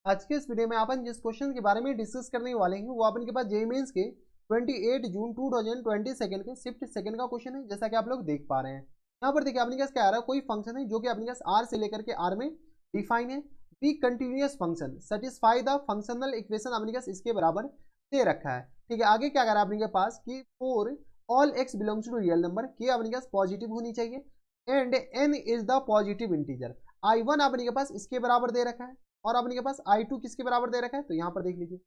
आज के इस वीडियो में अपन जिस क्वेश्चन के बारे में डिस्कस करने वाले हैं वो अपन के पास जेईई मेंस के 28 जून 2022 के शिफ्ट सेकंड का क्वेश्चन है, जैसा कि आप लोग देख पा रहे हैं। यहाँ पर देखिए अपने पास क्या आ रहा है, कोई फंक्शन है जो कि अपने पास आर से लेकर के आर में डिफाइन है। B continuous function satisfy the functional equation अपने पास इसके बराबर दे रखा है। ठीक है, आगे क्या कर रहा है अपने के पास कि for all X belongs to real number के अपने पास पॉजिटिव होनी चाहिए and N is the positive integer. I1 अपने के पास इसके बराबर दे रखा है और अपने के पास I2 किसके बराबर दे रखा है, तो यहाँ पर देख लीजिए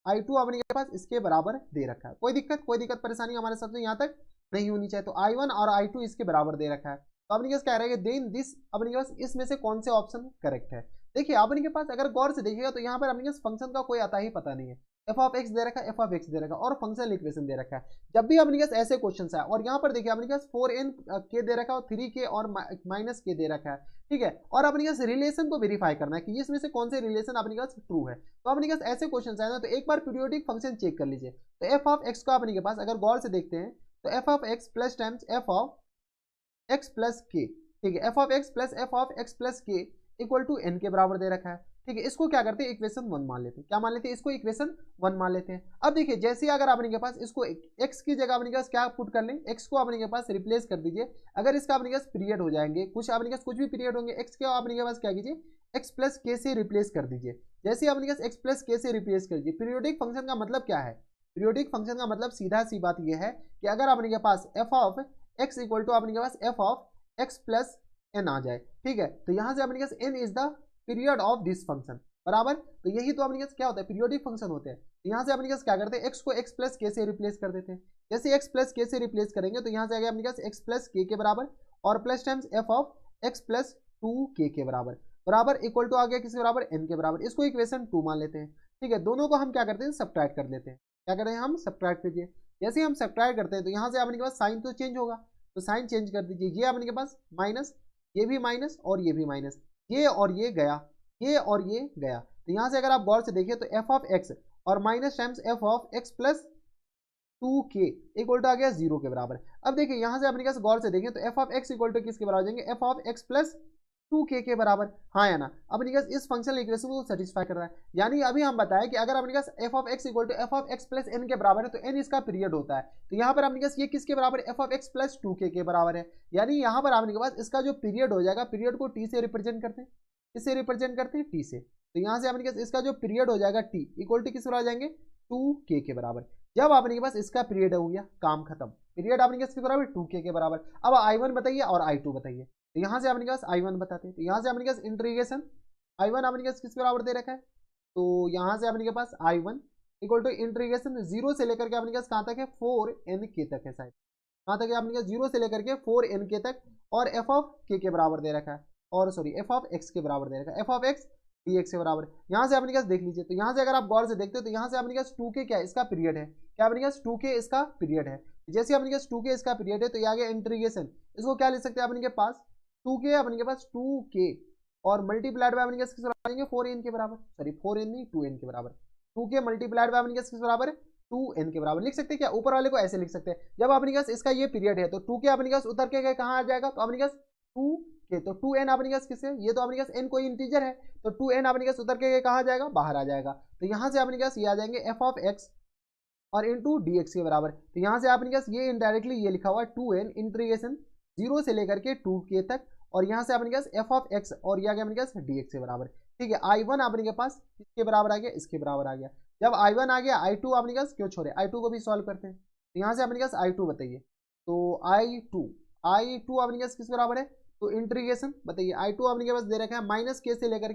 I2 अपने के पास इसके बराबर दे रखा है। कोई दिक्कत परेशानी हमारे सबसे यहाँ तक नहीं होनी चाहिए। तो I1 और I2 इसके बराबर दे रखा है। तो अपने के पास क्या रहेगा, देन दिस अपने के पास इसमें से कौन से ऑप्शन करेक्ट है। देखिए अपने के पास अगर गौर से देखिएगा तो यहाँ पर अपने के पास फंक्शन का कोई आता ही पता नहीं है। एफ ऑफ एक्स दे रखा है, एफ ऑफ एक्स दे रखा है और फंक्शनल इक्वेशन दे रखा है। जब भी अपने पास ऐसे क्वेश्चन आए और यहाँ पर देखिए अपने पास 4n के दे रखा है और 3k और माइनस के दे रखा है। ठीक है, और अपने पास रिलेशन को वेरीफाई करना है कि इसमें से कौन से रिलेशन अपने पास ट्रू है। तो अपने पास ऐसे क्वेश्चन आए ना तो एक बार पीरियोडिक फंक्शन चेक कर लीजिए। तो एफ ऑफ एक्स को अपने के पास अगर गौर से देखते हैं तो F of x plus times f of x plus k, ठीक है, F of x plus F of x plus के इक्वल टू एन के बराबर दे रखा है। ठीक है, इसको क्या करते हैं, इक्वेशन 1 मान लेते हैं। क्या मान लेते हैं, इसको इक्वेशन 1 मान लेते हैं। अब देखिए जैसे अगर आपने के पास इसको x की जगह अपने के पास क्या पुट कर लें, x को अपने के पास रिप्लेस कर दीजिए। अगर इसका अपने के पास पीरियड हो जाएंगे कुछ अपने के पास कुछ भी पीरियड होंगे, x के अपने के पास क्या कीजिए x प्लस के से रिप्लेस कर दीजिए। जैसे अपने के पास x प्लस के से रिप्लेस कर दीजिए। पीरियोडिक फंक्शन का मतलब क्या है, पीरियोडिक फंक्शन का मतलब सीधा सी बात यह है कि अगर अपने के पास f of x equal to अपने के पास f of x plus n आ जाए, ठीक है, तो यहां से अपने के पास n is the period of this function बराबर। तो यही तो अपने पास क्या होता है, पीरियोडिक फंक्शन होते हैं। तो यहाँ से अपने पास क्या करते हैं, x को x प्लस के से रिप्लेस कर देते हैं। जैसे x प्लस के से रिप्लेस करेंगे तो यहाँ से आ गया अपने पास x प्लस के बराबर और plus times f of x plus 2k के बराबर बराबर इक्वल टू आ गया किसके बराबर, n के बराबर। इसको इक्वेशन 2 मान लेते हैं। ठीक है, दोनों को हम क्या करते हैं, सब्ट्रैक्ट कर लेते हैं। क्या करते हैं हम, सब्ट्रैक्ट कीजिए। जैसे हम सब्ट्रैक्ट करते हैं तो यहाँ से अपने के पास साइन तो चेंज होगा, तो साइन चेंज कर दीजिए। ये अपने के पास माइनस, ये भी माइनस और ये भी माइनस, ये और ये गया, ये और ये गया। तो यहाँ से अगर आप गौर से देखिए तो एफ ऑफ एक्स और minus times f of x plus 2k equal to आ गया 0 के बराबर। अब देखिए यहाँ से अपने पास गौर से देखें तो F of x equal to किसके बराबर जाएंगे, F of x plus 2k के बराबर, हाँ या ना। अपने पास इस फंक्शनल इक्वेशन को सेटिस्फाई कर रहा है। यानी अभी हम बताएं कि अगर अपने पास f of x equal to f of x plus n के बराबर है तो एन इसका पीरियड होता है। तो यहाँ पर अपने पास ये किसके बराबर है, F of x plus 2k के बराबर है। यानी यहाँ पर अपने पास इसका जो पीरियड हो जाएगा, पीरियड को टी से रिप्रेजेंट करते हैं, इससे रिप्रेजेंट करते हैं टी से। तो यहाँ से अपने पास इसका जो पीरियड हो जाएगा टी इक्वल टू किस बराबर जाएंगे, 2k के बराबर। जब आपने पास इसका पीरियड हो गया, काम खत्म, पीरियड आपने किसके बराबर, 2k के बराबर। अब I1 बताइए और I2 बताइए। तो यहाँ से अपने पास I1 बताते हैं। तो यहाँ से अपने पास इंटीग्रेशन I1 अपने पास किसके बराबर दे रखा है, तो यहाँ से अपने के पास I1 इक्वल टू इंटीग्रेशन 0 से लेकर के अपने पास कहाँ तक है, 4nk तक है शायद, कहाँ तक है अपने पास 0 से लेकर के 4nk तक, और एफ ऑफ के बराबर दे रखा है, और सॉरी एफ ऑफ एक्स के बराबर दे रखा है, एफ ऑफ एक्स dx के बराबर। यहाँ से अपने पास देख लीजिए, तो यहाँ से अगर आप गौर से देखते हो तो यहाँ से अपने पास 2k क्या है, इसका पीरियड है। क्या अपने पास 2k इसका पीरियड है। जैसे अपने पास 2k इसका पीरियड है तो ये आ गया इंटीग्रेशन, इसको क्या लिख सकते हैं अपने के पास 2k, अपने के पास 2k और मल्टीप्लाइड बाय अपने किसके बराबर आएंगे, 4n के बराबर, सॉरी 4n नहीं 2n के बराबर। 2k मल्टीप्लाइड बाय अपने किसके बराबर है, 2n के बराबर। लिख सकते हैं क्या, ऊपर वाले को ऐसे लिख सकते हैं, जब अपने पास इसका ये पीरियड है तो 2k अपने पास उतर के कहाँ आ जाएगा, तो अपने पास 2k, तो 2n अपने पास किससे, ये तो अपने पास n कोई इंटीजर है, तो 2n अपने पास उतर के कहाँ जाएगा, बाहर आ जाएगा। तो यहाँ से अपने पास ये आ जाएंगे एफ ऑफ एक्स और इंटू डी एक्स के बराबर। तो यहाँ से अपने पास ये इनडायरेक्टली ये लिखा हुआ है 2n इंटीग्रेशन 0 से लेकर के 2k तक, और यहाँ से अपने पास एफ ऑफ एक्स और ये आ गया अपने पास डी एक्स के बराबर। ठीक है, I1 अपने के पास किसके बराबर आ गया, इसके बराबर आ गया। जब I1 आ गया I2 अपने पास क्यों छोड़े, I2 को भी सॉल्व करते हैं। तो यहाँ से अपने पास I2 बताइए, तो I2 अपने पास किस बराबर है, तो इंटीग्रेशन बताइए I2 अपने के पास दे रखा है माइनस के से लेकर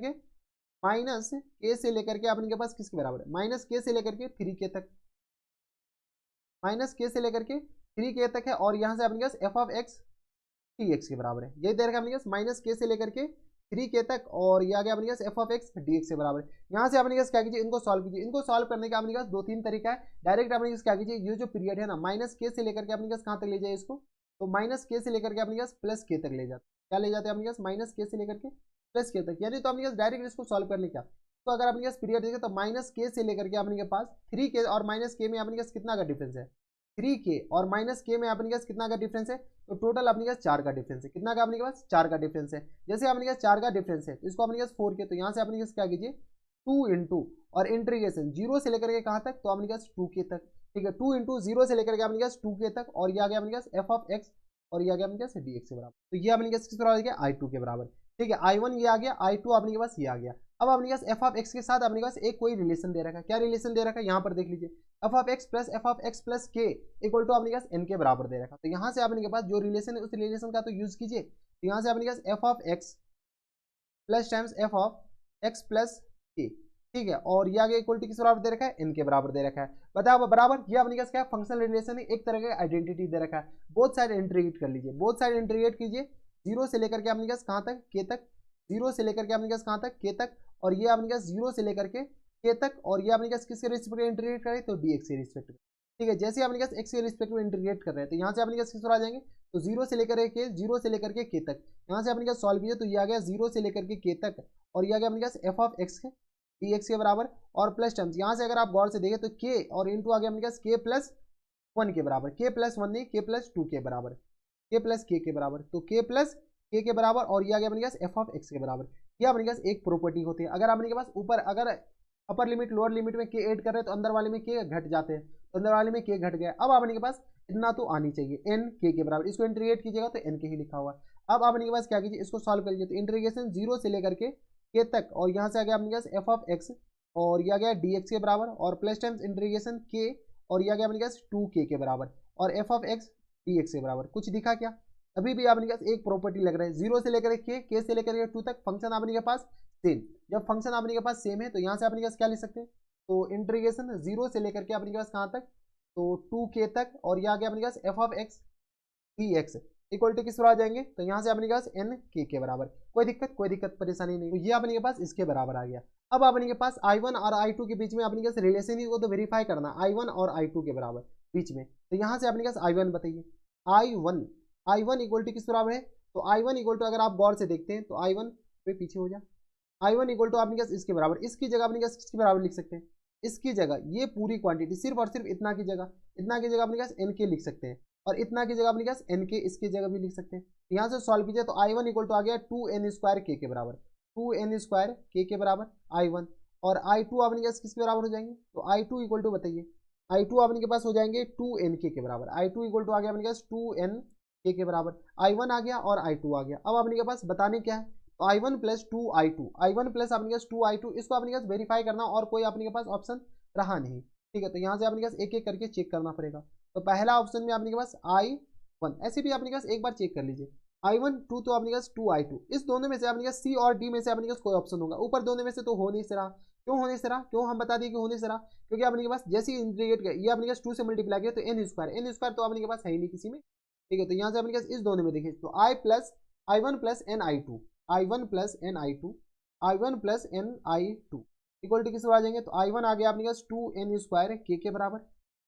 के अपने के पास किसके बराबर है, माइनस के से लेकर के 3k तक, माइनस के से लेकर के 3k तक है, और यहाँ से अपने पास f of x t x के बराबर है। यही दे रखा है अपने पास माइनस के से लेकर के 3k तक, और ये आ गया अपने पास f of x d x के बराबर। यहाँ से अपने पास क्या कीजिए, इनको सॉल्व कीजिए। इनको सॉल्व करने का अपने पास 2-3 तरीका है। डायरेक्ट अपने पास क्या कीजिए, ये जो पीरियड है ना माइनस के से लेकर के अपने पास कहाँ तक ले जाए इसको, तो माइनस के से लेकर के अपने पास प्लस के तक ले जाते। क्या ले जाते हैं अपने पास, माइनस के से लेकर के प्लस के तक, यानी तो अपने पास डायरेक्ट इसको सॉल्व करने का। तो अगर अपने पास पीरियड देखें तो माइनस के से लेकर के अपने के पास 3k और माइनस के में अपने पास कितना का डिफरेंस है, 3k और माइनस के में अपने पास कितना का डिफरेंस है, तो टोटल अपने पास 4 का डिफरेंस है। कितना का अपने पास, 4 का डिफरेंस है। जैसे अपने पास 4 का डिफरेंस है तो इसको अपने पास 4k, तो यहाँ से अपने पास क्या कीजिए 2 इंटू और इंटीग्रेशन 0 से लेकर के कहाँ तक, तो अपने पास 2k तक, ठीक है। 2 इंटू 0 से लेकर के अपने पास 2k तक, और ये आ गया अपने पास एफ ऑफ एक्स, और ये आ गया अपने पास dx के बराबर। तो ये अपने पास किस बराबर आ गया, I2 के बराबर, ठीक है। I1 ये आ गया, I2 अपने के पास ये आ गया। अब अपने पास एफ ऑफ एक्स के साथ अपने पास एक कोई रिलेशन दे रखा है। क्या रिलेशन दे रखा है, यहाँ पर देख लीजिए, F of x plus F of x plus के इक्वल टू अपने पास n के बराबर दे रखा है। तो यहाँ से अपने के पास जो रिलेशन है उस रिलेशन का तो यूज कीजिए। तो यहाँ से अपने पास f of x plus times f of x plus k, ठीक है, और ये आगे इक्वल टू किस बराबर दे रखा है, n के बराबर दे रखा है। बताओ बराबर, ये अपने पास क्या फंक्शनल रिलेशन है, एक तरह का आइडेंटिटी दे रखा है। बोथ साइड इंटीग्रेट कर लीजिए, बोथ साइड इंटीग्रेट कीजिए, 0 से लेकर के अपने पास कहाँ तक, k तक, 0 से लेकर के अपने पास कहाँ तक, k तक, और ये अपने पास 0 से लेकर के k तक, और ये अपने पास किसके रिस्पेक्ट में इंटीग्रेट करें, तो dx के रिस्पेक्ट में, ठीक है। जैसे अपने पास x के रिस्पेक्ट में इंटीग्रेट कर रहे हैं, तो यहाँ से अपने पास किस पर आ जाएंगे, तो 0 से लेकर के 0 से लेकर के k तक, यहाँ से अपने पास सॉल्व कीजिए, तो ये आ गया 0 से लेकर के k तक, और ये आ गया अपने पास एफ ऑफ एक्स dx के बराबर, और प्लस टर्म्स यहाँ से अगर आप गौर से देखें तो k और इंटू आ गया अपने पास k प्लस 1 के बराबर, k प्लस 1 नहीं, k प्लस 2 के बराबर, k प्लस k के बराबर, तो k प्लस k के बराबर, और ये आ गया अपने पास एफ ऑफ एक्स के बराबर। ये अपने पास एक प्रॉपर्टी होती है, अगर अपने पास ऊपर अगर अपर लिमिट लोअर लिमिट में k ऐड कर रहे हैं तो अंदर वाले में k घट जाते हैं, तो अंदर वाले में k घट गया। अब अपने के पास इतना तो आनी चाहिए, n k के बराबर, इसको इंटीग्रेट कीजिएगा तो n के ही लिखा हुआ। अब अपने के पास क्या कीजिए, इसको सॉल्व करिए, तो इंटीग्रेशन 0 से लेकर के k तक, और यहाँ से आ गया अपने पास एफ ऑफ एक्स, और ये आ गया dx के बराबर, और प्लस टाइम्स इंटीग्रेशन k, और ये आ गया अपने पास 2k के बराबर, और एफ ऑफ एक्स dx के बराबर। कुछ दिखा क्या, अभी भी अपने पास एक प्रॉपर्टी लग रहा है, 0 से लेकर k से लेकर 2 तक फंक्शन अपने के पास सेम। जब फंक्शन अपने के पास सेम है तो यहाँ से अपने पास क्या लिख सकते हैं, तो इंटीग्रेशन 0 से लेकर के अपने पास कहाँ तक, तो 2k तक, और ये आ गया अपने पास f of x dx equal to किस पर आ जाएंगे, तो यहाँ से अपने पास n k के बराबर। कोई दिक्कत परेशानी नहीं, तो ये अपने के पास इसके बराबर आ गया। अब अपने के पास I1 और I2 के बीच में अपने पास रिलेशन ही वो तो वेरीफाई करना, I1 और I2 के बराबर बीच में। तो यहाँ से अपने पास I1 बताइए, I1 इक्वल टू किस बराबर है, तो I1 इक्वल टू अगर आप गौर से देखते हैं तो I1 पे पीछे हो जा, I1 इक्वल टू अपने पास इसके बराबर, इसकी जगह अपने पास किसके बराबर लिख सकते हैं, इसकी जगह ये पूरी क्वांटिटी सिर्फ और सिर्फ इतना की जगह अपने पास n के लिख सकते हैं, और इतना की जगह अपने पास n के इसकी जगह भी लिख सकते हैं। यहाँ से सॉल्व कीजिए तो I1 इक्वल टू आ गया 2n स्क्वायर k के बराबर, 2n स्क्वायर k के बराबर I1, और I2 अपने पास किसके बराबर हो जाएंगे, तो I2 इक्वल टू बताइए, I2 अपने के पास हो जाएंगे 2nk के बराबर, I2 इक्वल टू आ गया अपने पास 2nk के बराबर, I1 आ गया और I2 आ गया। अब अपने के पास बताने क्या है, तो I1 plus 2I2, I1 plus अपने पास 2I2, इसको अपने पास वेरीफाई करना, और कोई अपने के पास ऑप्शन रहा नहीं, ठीक है। तो यहाँ से अपने पास एक एक करके चेक करना पड़ेगा। तो पहला ऑप्शन में अपने के पास I1, ऐसे भी अपने पास एक बार चेक कर लीजिए, I1 2 तो अपने पास 2I2, इस दोनों में से अपने पास C और D में से अपने पास कोई ऑप्शन होगा, ऊपर दोनों में से तो हो नहीं से रहा। क्यों हो नहीं से रहा, क्यों हम बता दिए कि हो नहीं से रहा, क्योंकि अपने के पास जैसे ही इंटीग्रेट किया, ये अपने पास 2 से मल्टीप्लाई किया तो n स्क्वायर तो अपने के पास है ही नहीं किसी में, ठीक है। तो यहाँ से अपने पास इस दोनों में देखिए, तो I1 plus NI2, I1 plus NI2, I1 plus NI2 equal to किस आ जाएंगे, तो I1 आ गया अपने पास 2n स्क्वायर k के बराबर,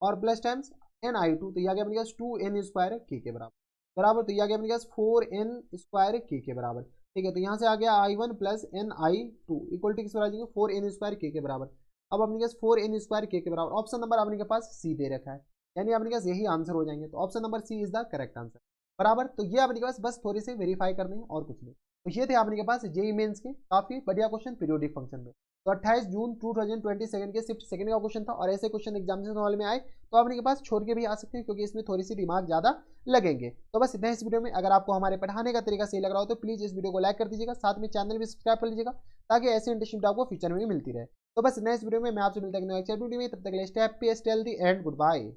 और प्लस टाइम्स NI2, तो ये आ गया अपने पास 2n स्क्वायर k के बराबर, तो ये आ गया अपने पास 4n स्क्वायर k के बराबर, ठीक है। तो यहाँ से आ गया I1 plus NI2 equal to किस आ जाएंगे, 4n स्क्वायर k के बराबर। अब अपने पास 4n स्क्वायर k के बराबर, ऑप्शन नंबर अपने के पास C दे रखा है, यानी अपने पास यही आंसर हो जाएंगे, तो option number C is the correct answer, बराबर। तो ये अपने के पास बस थोड़ी से वेरीफाई करने हैं और कुछ नहीं। तो ये थे आपने के पास जेईई मेंस के काफी बढ़िया क्वेश्चन पीरियोडिक फंक्शन में। तो 28 जून 2022 के शिफ्ट सेकंड का क्वेश्चन था, और ऐसे क्वेश्चन एग्जामिनेशन हॉल में आए तो आपने के पास छोड़ के भी आ सकते हैं, क्योंकि इसमें थोड़ी सी रिमार्क ज्यादा लगेंगे। तो बस इतना इस वीडियो में। अगर आपको हमारे पढ़ाने का तरीका सही लग रहा हो तो प्लीज इस वीडियो को लाइक कर दीजिएगा, साथ में चैनल भी सब्सक्राइब कर लीजिएगा, ताकि ऐसी इंटरेस्टिंग आपको फ्यूचर में मिलती रहे। तो बस नेक्स्ट वीडियो में मैं आपसे मिलता हूं नेक्स्ट वीडियो में, तब तक के लिए stay happy, stay healthy and good bye.